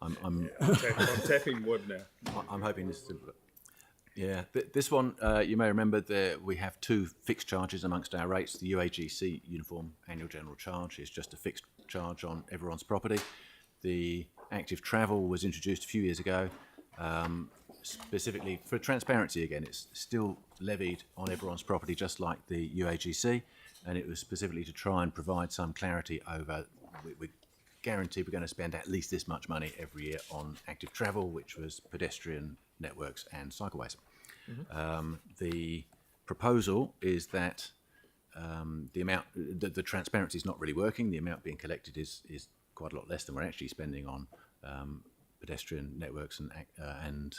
I'm tapping wood now. I'm hoping this is. Yeah, this one, you may remember that we have two fixed charges amongst our rates. The UAGC Uniform Annual General Charge is just a fixed charge on everyone's property. The active travel was introduced a few years ago, specifically for transparency again. It's still levied on everyone's property just like the UAGC, and it was specifically to try and provide some clarity over, we guarantee we're going to spend at least this much money every year on active travel, which was pedestrian networks and cycleways. The proposal is that the transparency is not really working. The amount being collected is quite a lot less than we're actually spending on pedestrian networks and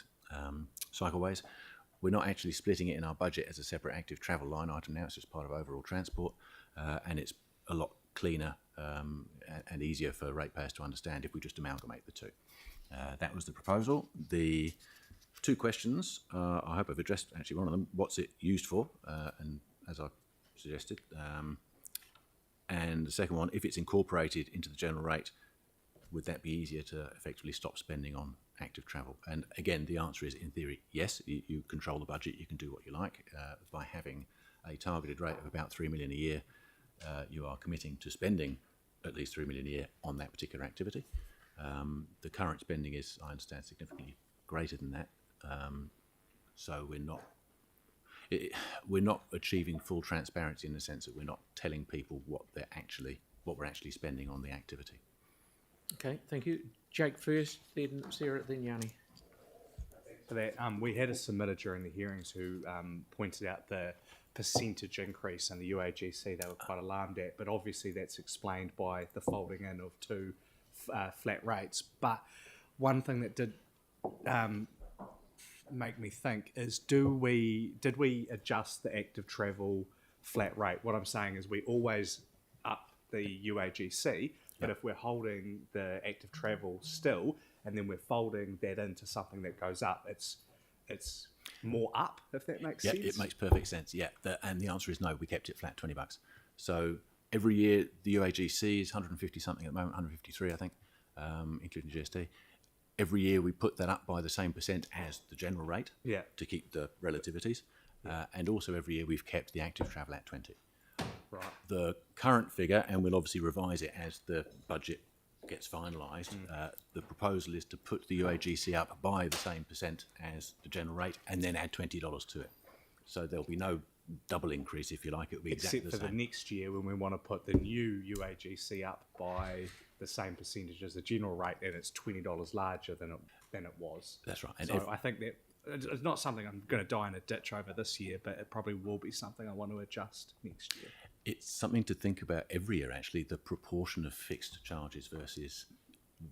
cycleways. We're not actually splitting it in our budget as a separate active travel line item now. It's just part of overall transport, and it's a lot cleaner and easier for ratepayers to understand if we just amalgamate the two. That was the proposal. The two questions, I hope I've addressed actually one of them, what's it used for, and as I suggested, and the second one, if it's incorporated into the general rate, would that be easier to effectively stop spending on active travel? And again, the answer is, in theory, yes. You control the budget, you can do what you like. By having a targeted rate of about $3 million a year, you are committing to spending at least $3 million a year on that particular activity. The current spending is, I understand, significantly greater than that. So we're not achieving full transparency in the sense that we're not telling people what we're actually spending on the activity. Okay, thank you. Jake first, then Sarah, then Yanni. For that, we had a submitter during the hearings who pointed out the percentage increase in the UAGC they were quite alarmed at, but obviously that's explained by the folding in of two flat rates. But one thing that did make me think is, did we adjust the active travel flat rate? What I'm saying is we always up the UAGC, but if we're holding the active travel still and then we're folding that into something that goes up, it's more up, if that makes sense. Yeah, it makes perfect sense. Yeah, and the answer is no. We kept it flat, $20. So every year the UAGC is 150 something at the moment, 153 I think, including GST. Every year we put that up by the same percent as the general rate to keep the relativities, and also every year we've kept the active travel at 20. Right. The current figure, and we'll obviously revise it as the budget gets finalised, the proposal is to put the UAGC up by the same percent as the general rate and then add $20 to it. So there'll be no double increase, if you like. It'll be exactly the same. Except for the next year when we want to put the new UAGC up by the same percentage as the general rate, and it's $20 larger than it was. That's right. And so I think that it's not something I'm going to die in a ditch over this year, but it probably will be something I want to adjust next year. It's something to think about every year, actually. The proportion of fixed charges versus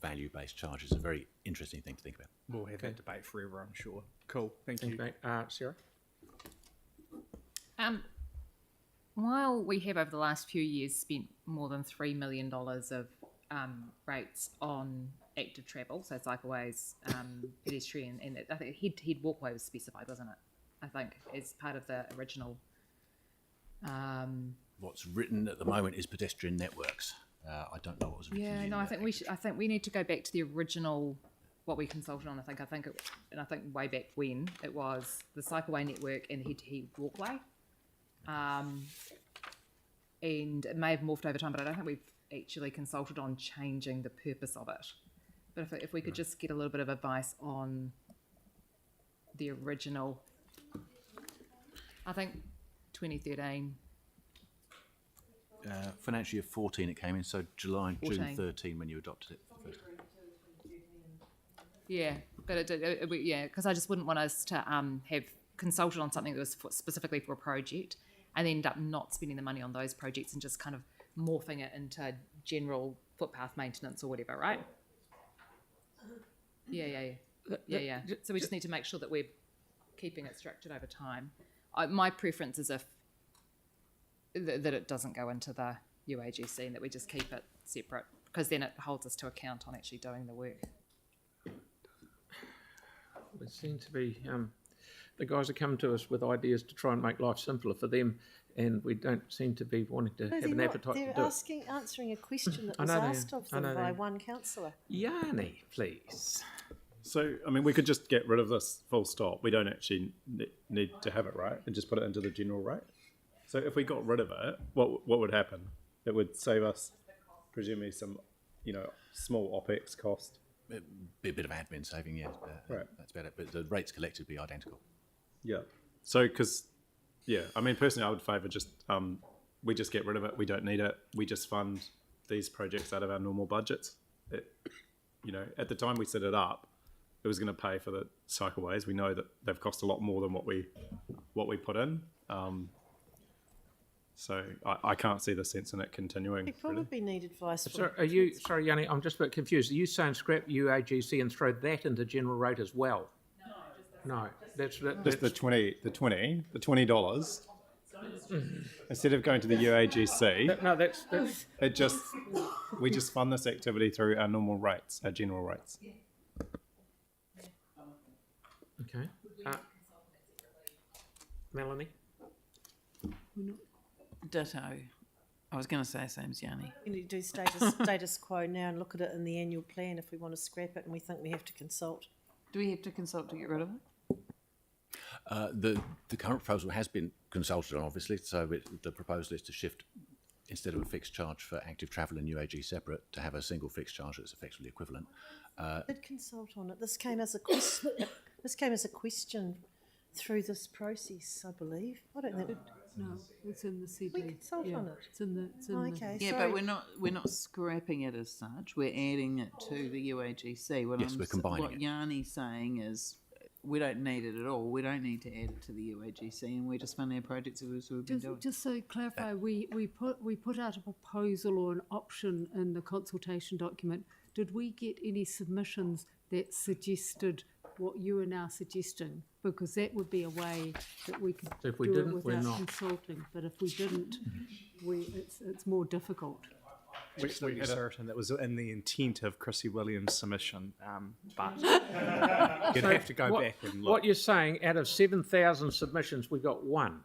value-based charges is a very interesting thing to think about. We'll have that debate forever, I'm sure. Cool. Thank you. Okay. Sarah? While we have over the last few years spent more than $3 million of rates on active travel, so cycleways, pedestrian, and I think head walkway was specified, wasn't it? I think as part of the original. What's written at the moment is pedestrian networks. I don't know what was written. Yeah, no, I think we need to go back to the original what we consulted on. I think way back when it was the cycleway network and the head walkway. And it may have morphed over time, but I don't think we've actually consulted on changing the purpose of it. But if we could just get a little bit of advice on the original, I think 2013. Financial year 14 it came in, so June 13 when you adopted it for the first time. Yeah, but because I just wouldn't want us to have consulted on something that was specifically for a project and end up not spending the money on those projects and just kind of morphing it into general footpath maintenance or whatever, right? Yeah. So we just need to make sure that we're keeping it structured over time. My preference is that it doesn't go into the UAGC and that we just keep it separate, because then it holds us to account on actually doing the work. There seem to be the guys are coming to us with ideas to try and make life simpler for them, and we don't seem to be wanting to have an appetite to do it. Answering a question that I was know they asked are. of I know them they by are. one councillor. Yanni, please. So, I mean, we could just get rid of this full stop. We don't actually need to have it, right? And just put it into the general rate. So if we got rid of it, what would happen? It would save us, presumably, some, small OPEX cost. It'd be a bit of admin saving, yeah. Right. That's about it. But the rates collected would be identical. Yeah. So, I mean, personally, I would favour just, we just get rid of it. We don't need it. We just fund these projects out of our normal budgets. At the time we set it up, it was going to pay for the cycleways. We know that they've cost a lot more than what we put in. So I can't see the sense in it continuing. We probably need advice from... Sorry, Yanni, I'm just a bit confused. Are you saying scrap UAGC and throw that into general rate as well? No, that's Just the $20. Instead of going to the UAGC, no, that's we just fund this activity through our normal rates, our general rates. okay. Melanie, Ditto. I was going to say same as Yanni. We need to do status quo now and look at it in the annual plan if we want to scrap it and we think we have to consult. Do we have to consult to get rid of it? The current proposal has been consulted on, obviously, so the proposal is to shift, instead of a fixed charge for active travel and UAG separate, to have a single fixed charge that's effectively equivalent. Did consult on it. This came as a question. This came as a question through this process, I believe. I don't think No, it's in the CD. we consult on it. It's in the. Okay, Yeah, sorry. but we're not scrapping it as such. We're adding it to the UAGC. Yes, we're combining What it. Yanni's saying is we don't need it at all. We don't need to add it to the UAGC, and we're just funding our projects as we've been doing. Just so clarify, we put out a proposal or an option in the consultation document. Did we get any submissions that suggested what you are now suggesting? Because that would be a way that we could So if we do didn't, it we're without not. consulting. But if we didn't, it's more difficult. We're absolutely certain that was in the intent of Chrissy Williams' submission, but you'd have to go back and look. What you're saying, out of 7,000 submissions, we got one.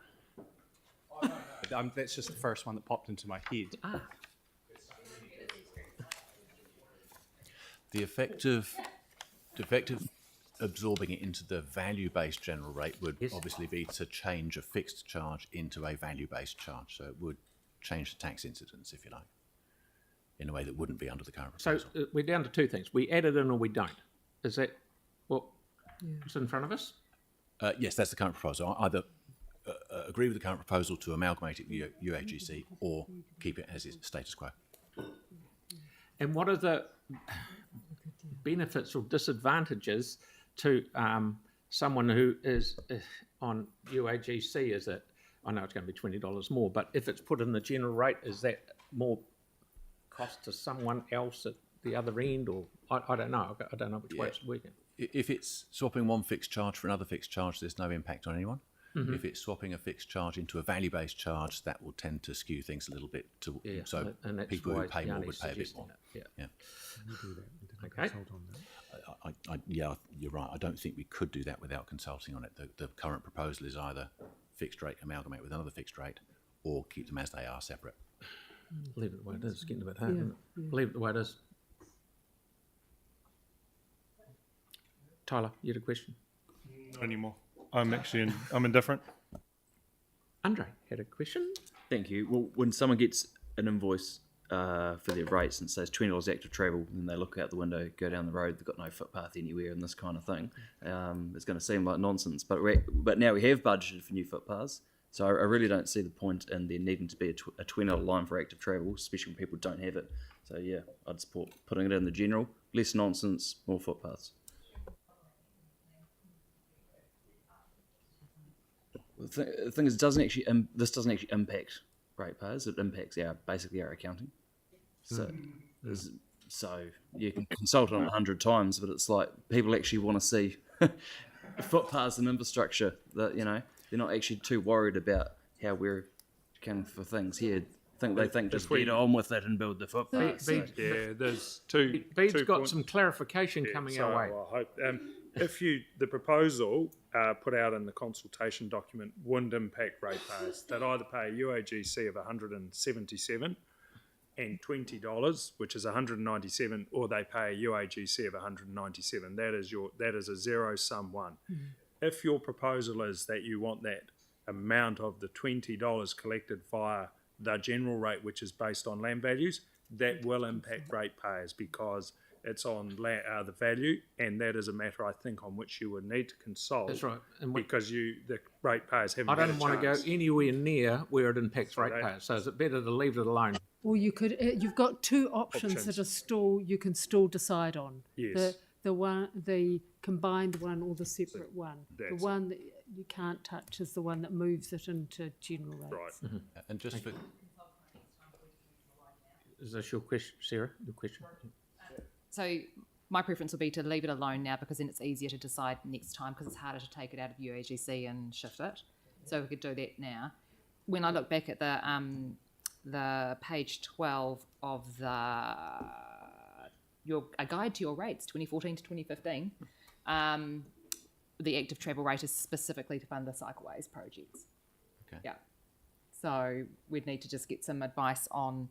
That's just the first one that popped into my head. The effect of absorbing it into the value-based general rate would obviously be to change a fixed charge into a value-based charge. So it would change the tax incidence, if you like, in a way that wouldn't be under the current So proposal. we're down to two things. We add it in or we don't. Is that what's in front of us? Yes, that's the current proposal. Either agree with the current proposal to amalgamate it with UAGC or keep it as is, status quo. And what are the benefits or disadvantages to someone who is on UAGC? Is it? I know it's going to be $20 more, but if it's put in the general rate, is that more cost to someone else at the other end, or I don't know. I don't know which way it's working. If it's swapping one fixed charge for another fixed charge, there's no impact on anyone. Mm-hmm. If it's swapping a fixed charge into a value-based charge, that will tend to skew things a little bit. So and that's people who why pay more Yanni's would pay a bit suggesting more. it. Yeah. Yeah. Okay. Yeah, you're right. I don't think we could do that without consulting on it. The current proposal is either fixed rate amalgamate with another fixed rate, or keep them as they are separate. Leave it the way it is. It's getting a bit hard, isn't it? Leave it the way it is. Tyler, you had a question? Not anymore. I'm indifferent. Andre had a question. Thank you. Well, when someone gets an invoice for their rates and says $20 active travel, and they look out the window, go down the road, they've got no footpath anywhere, and this kind of thing, it's going to seem like nonsense. But now we have budgeted for new footpaths, so I really don't see the point in there needing to be a $20 line for active travel, especially when people don't have it. So yeah, I'd support putting it in the general. Less nonsense, more footpaths. The thing is, this doesn't actually impact ratepayers. It impacts basically our accounting. So you can consult on it 100 times, but it's like people actually want to see footpaths and infrastructure. That they're not actually too worried about how we're accounting for things here. I think they think just get on with it and build the footpath. Yeah, there's two. Bede's 2 got points. some clarification coming our way. I hope if the proposal put out in the consultation document wouldn't impact ratepayers, they'd either pay a UAGC of $177 and $20, which is $197, or they pay a UAGC of $197. That is a zero sum one. If your proposal is that you want that amount of the $20 collected via the general rate, which is based on land values, that will impact ratepayers because it's on the value, and that is a matter, I think, on which you would need to consult. That's right. And because the ratepayers haven't I had don't a want to go chance. anywhere near where it impacts So that- ratepayers. So is it better to leave it alone? Or you could, you've got two options Options. that are still, you can still decide on. Yes. The combined one or the separate one. The that's one that you can't touch is the one that moves it into general rates. Right. And just for Is this your question, Sarah? Your question? So my preference would be to leave it alone now because then it's easier to decide next time because it's harder to take it out of UAGC and shift it. So we could do that now. When I look back at the page 12 of a guide to your rates, 2014 to 2015, the active travel rate is specifically to fund the cycleways projects. Okay. Yeah. So we'd need to just get some advice on,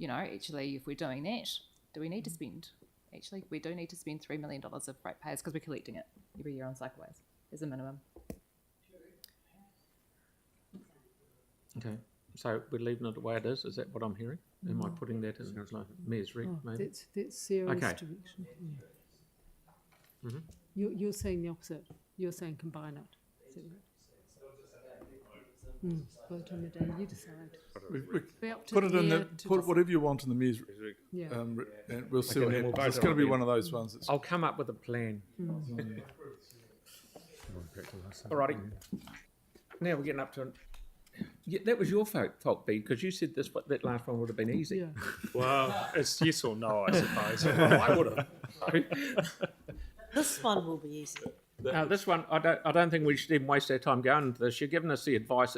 actually, if we're doing that, do we need to spend? Actually, we do need to spend $3 million of ratepayers because we're collecting it every year on cycleways as a minimum. Okay. So we're leaving it the way it is. Is that what I'm hearing? Am I putting that in as like Mayor's Rec, Oh, maybe? that's Sarah's Okay. direction. Yeah. You're saying the opposite. You're saying combine it. Is that right? Vote on the day you decide. Be up to Put it in mayor the to put whatever you want in the mayor's. Yeah. And we'll see Okay, what then we'll happens. vote It's on going to it be then. one of those ones. That's I'll come up with a plan. Alrighty. Now we're getting up to. That was your fault, B, because you said that last one would have been easy. Yeah. Well, it's yes or no, I suppose. I would have. This one will be easy. No, this one, I don't think we should even waste our time going into this. You're giving us the advice. It's